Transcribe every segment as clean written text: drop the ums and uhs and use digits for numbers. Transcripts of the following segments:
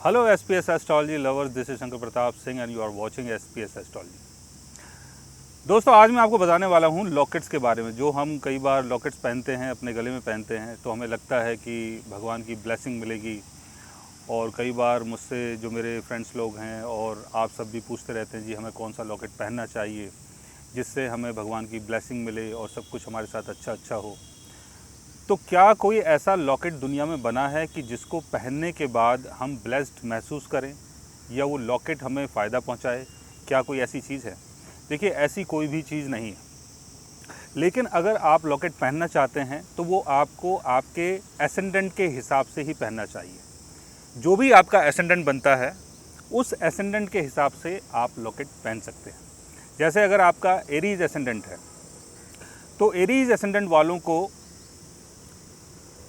Hello SPS Astrology lovers, this is Shankar Pratap Singh and you are watching SPS Astrology। दोस्तों, आज मैं आपको बताने वाला हूँ लॉकेट्स के बारे में। जो हम कई बार लॉकेट्स पहनते हैं, अपने गले में पहनते हैं, तो हमें लगता है कि भगवान की ब्लेसिंग मिलेगी। और कई बार मुझसे जो मेरे फ्रेंड्स लोग हैं और आप सब भी पूछते रहते हैं जी हमें कौन सा लॉकेट पहनना चाहिए जिससे हमें भगवान की ब्लेसिंग मिले और सब कुछ हमारे साथ अच्छा हो। तो क्या कोई ऐसा लॉकेट दुनिया में बना है कि जिसको पहनने के बाद हम ब्लेस्ड महसूस करें या वो लॉकेट हमें फ़ायदा पहुंचाए? क्या कोई ऐसी चीज़ है? देखिए, ऐसी कोई भी चीज़ नहीं है। लेकिन अगर आप लॉकेट पहनना चाहते हैं तो वो आपको आपके एसेंडेंट के हिसाब से ही पहनना चाहिए। जो भी आपका एसेंडेंट बनता है उस एसेंडेंट के हिसाब से आप लॉकेट पहन सकते हैं। जैसे अगर आपका एरीज एसेंडेंट है तो एरीज एसेंडेंट वालों को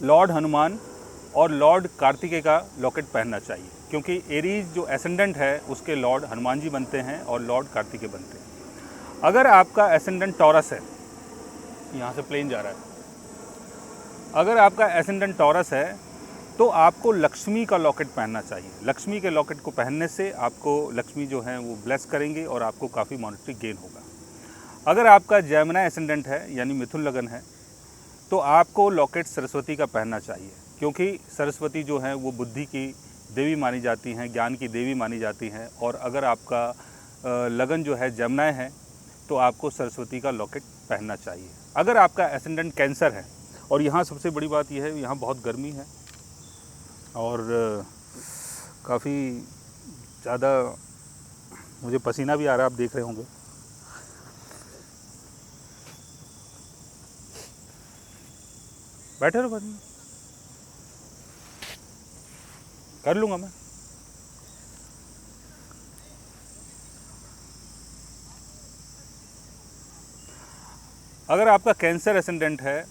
लॉर्ड हनुमान और लॉर्ड कार्तिकेय का लॉकेट पहनना चाहिए, क्योंकि एरीज जो एसेंडेंट है उसके लॉर्ड हनुमान जी बनते हैं और लॉर्ड कार्तिकेय बनते हैं। अगर आपका एसेंडेंट टॉरस है, यहाँ से प्लेन जा रहा है, अगर आपका एसेंडेंट टॉरस है तो आपको लक्ष्मी का लॉकेट पहनना चाहिए। लक्ष्मी के लॉकेट को पहनने से आपको लक्ष्मी जो है वो ब्लेस करेंगे और आपको काफ़ी मॉनेटरी गेन होगा। अगर आपका जेमिनी एसेंडेंट है यानी मिथुन लगन है तो आपको लॉकेट सरस्वती का पहनना चाहिए, क्योंकि सरस्वती जो है वो बुद्धि की देवी मानी जाती हैं, ज्ञान की देवी मानी जाती हैं। और अगर आपका लगन जो है जेमिनी है तो आपको सरस्वती का लॉकेट पहनना चाहिए। अगर आपका एसेंडेंट कैंसर है, और यहाँ सबसे बड़ी बात यह है, यहाँ बहुत गर्मी है और काफ़ी ज़्यादा मुझे पसीना भी आ रहा है, आप देख रहे होंगे। बैठे रहो, बैठे, कर लूँगा मैं। अगर आपका कैंसर एसेंडेंट है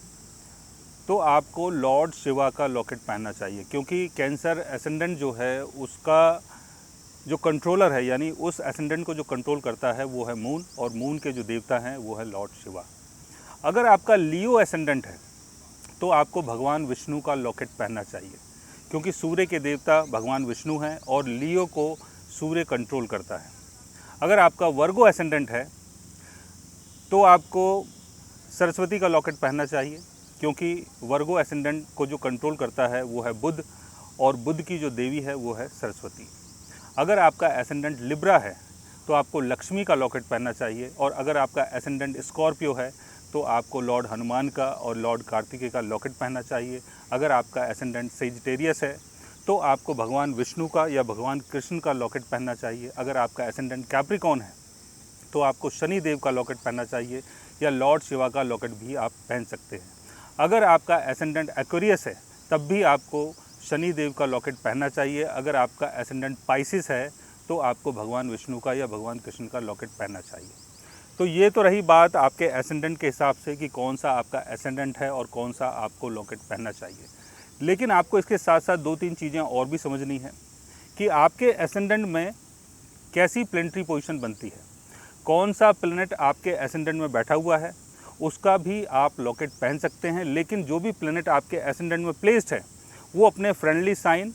तो आपको लॉर्ड शिवा का लॉकेट पहनना चाहिए, क्योंकि कैंसर एसेंडेंट जो है उसका जो कंट्रोलर है, यानी उस एसेंडेंट को जो कंट्रोल करता है वो है मून, और मून के जो देवता हैं वो है लॉर्ड शिवा। अगर आपका लियो एसेंडेंट है तो आपको भगवान विष्णु का लॉकेट पहनना चाहिए, क्योंकि सूर्य के देवता भगवान विष्णु हैं और लियो को सूर्य कंट्रोल करता है। अगर आपका वर्गो एसेंडेंट है तो आपको सरस्वती का लॉकेट पहनना चाहिए, क्योंकि वर्गो एसेंडेंट को जो कंट्रोल करता है वो है बुध, और बुध की जो देवी है वो है सरस्वती। अगर आपका एसेंडेंट लिब्रा है तो आपको लक्ष्मी का लॉकेट पहनना चाहिए, और अगर आपका एसेंडेंट स्कॉर्पियो है तो आपको लॉर्ड हनुमान का और लॉर्ड कार्तिकेय का लॉकेट पहनना चाहिए। अगर आपका एसेंडेंट सेजिटेरियस है तो आपको भगवान विष्णु का या भगवान कृष्ण का लॉकेट पहनना चाहिए। अगर आपका एसेंडेंट कैप्रिकॉर्न है तो आपको शनि देव का लॉकेट पहनना चाहिए, या लॉर्ड शिवा का लॉकेट भी आप पहन सकते हैं। अगर आपका एसेंडेंट एक्वेरियस है तब भी आपको शनि देव का लॉकेट पहनना चाहिए। अगर आपका एसेंडेंट पाइसिस है तो आपको भगवान विष्णु का या भगवान कृष्ण का लॉकेट पहनना चाहिए। तो ये तो रही बात आपके एसेंडेंट के हिसाब से कि कौन सा आपका एसेंडेंट है और कौन सा आपको लॉकेट पहनना चाहिए। लेकिन आपको इसके साथ साथ दो तीन चीज़ें और भी समझनी है कि आपके एसेंडेंट में कैसी प्लेनेटरी पोजीशन बनती है, कौन सा प्लेनेट आपके एसेंडेंट में बैठा हुआ है, उसका भी आप लॉकेट पहन सकते हैं। लेकिन जो भी प्लेनेट आपके एसेंडेंट में प्लेस्ड है वो अपने फ्रेंडली साइन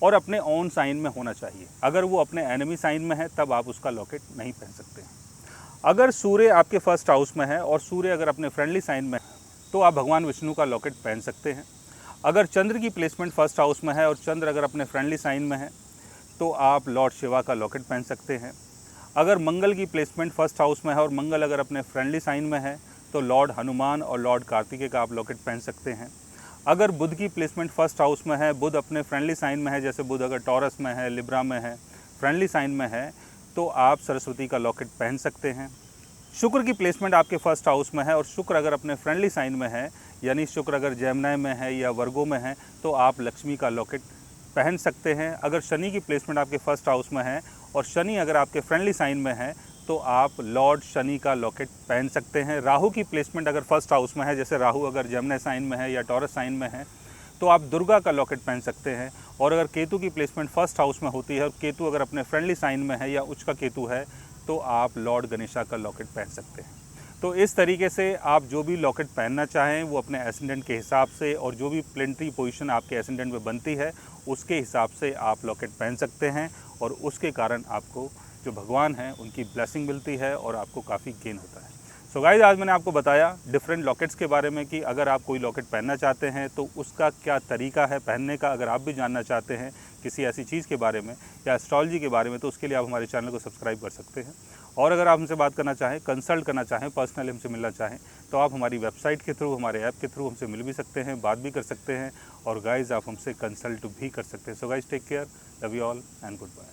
और अपने ओन साइन में होना चाहिए। अगर वो अपने एनिमी साइन में है तब आप उसका लॉकेट नहीं पहन सकते हैं। अगर सूर्य आपके फर्स्ट हाउस में है और सूर्य अगर अपने फ्रेंडली साइन में है तो आप भगवान विष्णु का लॉकेट पहन सकते हैं। अगर चंद्र की प्लेसमेंट फर्स्ट हाउस में है और चंद्र अगर अपने फ्रेंडली साइन में है तो आप लॉर्ड शिवा का लॉकेट पहन सकते हैं। अगर मंगल की प्लेसमेंट फर्स्ट हाउस में है और मंगल अगर अपने फ्रेंडली साइन में है तो लॉर्ड हनुमान और लॉर्ड कार्तिकेय का आप लॉकेट पहन सकते हैं। अगर बुध की प्लेसमेंट फर्स्ट हाउस में है, बुध अपने फ्रेंडली साइन में है, जैसे बुध अगर टॉरस में है, लिब्रा में है, फ्रेंडली साइन में है, तो आप सरस्वती का लॉकेट पहन सकते हैं। शुक्र की प्लेसमेंट आपके फर्स्ट हाउस में है और शुक्र अगर अपने फ्रेंडली साइन में है, यानी शुक्र अगर जेमिनी में है या वर्गो में है, तो आप लक्ष्मी का लॉकेट पहन सकते हैं। अगर शनि की प्लेसमेंट आपके फर्स्ट हाउस में है और शनि अगर आपके फ्रेंडली साइन में है तो आप लॉर्ड शनि का लॉकेट पहन सकते हैं। राहु की प्लेसमेंट अगर फर्स्ट हाउस में है, जैसे राहु अगर जेमिनी साइन में है या टॉरस साइन में है, तो आप दुर्गा का लॉकेट पहन सकते हैं। और अगर केतु की प्लेसमेंट फर्स्ट हाउस में होती है और केतु अगर अपने फ्रेंडली साइन में है या उच्च का केतु है तो आप लॉर्ड गणेशा का लॉकेट पहन सकते हैं। तो इस तरीके से आप जो भी लॉकेट पहनना चाहें वो अपने एसेंडेंट के हिसाब से, और जो भी प्लेनेटरी पोजीशन आपके एसेंडेंट में बनती है उसके हिसाब से आप लॉकेट पहन सकते हैं और उसके कारण आपको जो भगवान हैं उनकी ब्लेसिंग मिलती है और आपको काफ़ी गेन होता है। सो गाइस, आज मैंने आपको बताया डिफरेंट लॉकेट्स के बारे में कि अगर आप कोई लॉकेट पहनना चाहते हैं तो उसका क्या तरीका है पहनने का। अगर आप भी जानना चाहते हैं किसी ऐसी चीज़ के बारे में या एस्ट्रोलॉजी के बारे में तो उसके लिए आप हमारे चैनल को सब्सक्राइब कर सकते हैं। और अगर आप हमसे बात करना चाहें, कंसल्ट करना चाहें, पर्सनली हमसे मिलना चाहें तो आप हमारी वेबसाइट के थ्रू, हमारे ऐप के थ्रू हमसे मिल भी सकते हैं, बात भी कर सकते हैं और गाइस आप हमसे कंसल्ट भी कर सकते हैं। So guys, take care, love you all and good bye.